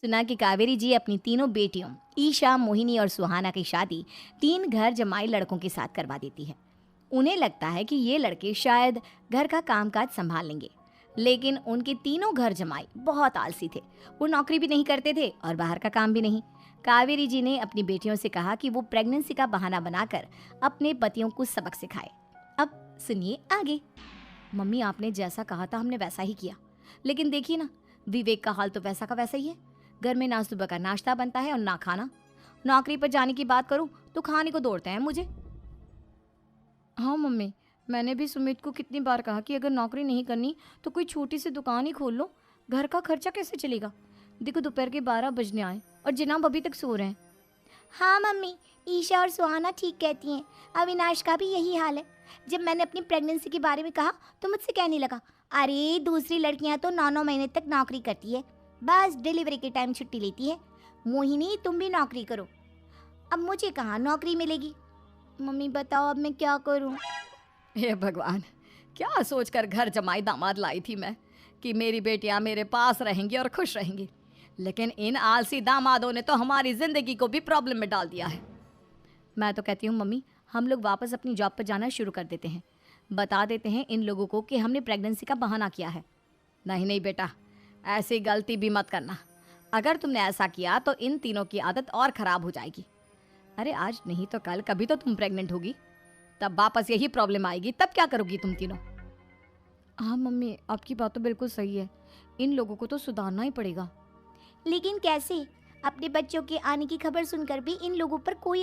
सुना कि कावेरी जी अपनी तीनों बेटियों ईशा, मोहिनी और सुहाना की शादी 3 घर जमाई लड़कों के साथ करवा देती है। उन्हें लगता है कि ये लड़के शायद घर का कामकाज संभाल लेंगे, लेकिन उनके तीनों घर जमाई बहुत आलसी थे। वो नौकरी भी नहीं करते थे और बाहर का काम भी नहीं। कावेरी जी ने अपनी बेटियों से कहा कि वो प्रेगनेंसी का बहाना बनाकर अपने पतियों को सबक सिखाए। अब सुनिए आगे। मम्मी, आपने जैसा कहा था हमने वैसा ही किया, लेकिन देखिए ना, विवेक का हाल तो वैसा का वैसा ही है। घर में ना सुबह का नाश्ता बनता है और ना खाना। नौकरी पर जाने की बात करूं तो खाने को दौड़ते हैं मुझे। हाँ मम्मी, मैंने भी सुमित को कितनी बार कहा कि अगर नौकरी नहीं करनी तो कोई छोटी सी दुकान ही खोल लो। घर का खर्चा कैसे चलेगा? देखो, दोपहर के 12 बजने आए और जिनाब अभी तक सो रहे हैं। हाँ मम्मी, ईशा और सुहाना ठीक कहती हैं। अविनाश का भी यही हाल है। जब मैंने अपनी प्रेगनेंसी के बारे में कहा तो मुझसे कहने लगा, अरे दूसरी लड़कियां तो 9 9 महीने तक नौकरी करती है, बस डिलीवरी के टाइम छुट्टी लेती है। मोहिनी, तुम भी नौकरी करो। अब मुझे कहाँ नौकरी मिलेगी? मम्मी बताओ, अब मैं क्या करूँ? हे भगवान, क्या सोचकर घर जमाई दामाद लाई थी मैं कि मेरी बेटियां मेरे पास रहेंगी और खुश रहेंगी, लेकिन इन आलसी दामादों ने तो हमारी जिंदगी को भी प्रॉब्लम में डाल दिया है। मैं तो कहती हूँ मम्मी, हम लोग वापस अपनी जॉब पर जाना शुरू कर देते हैं। बता देते हैं इन लोगों को कि हमने प्रेगनेंसी का बहाना किया है। नहीं नहीं बेटा, ऐसी गलती भी मत करना। अगर तुमने ऐसा किया तो इन तीनों की आदत और ख़राब हो जाएगी। अरे आज नहीं तो कल कभी तो तुम प्रेग्नेंट होगी, तब वापस यही प्रॉब्लम आएगी, तब क्या करोगी तुम तीनों? हाँ मम्मी, आपकी बात तो बिल्कुल सही है। इन लोगों को तो सुधारना ही पड़ेगा। लेकिन कैसे? अपने बच्चों के आने की खबर सुनकर भी इन लोगों पर कोई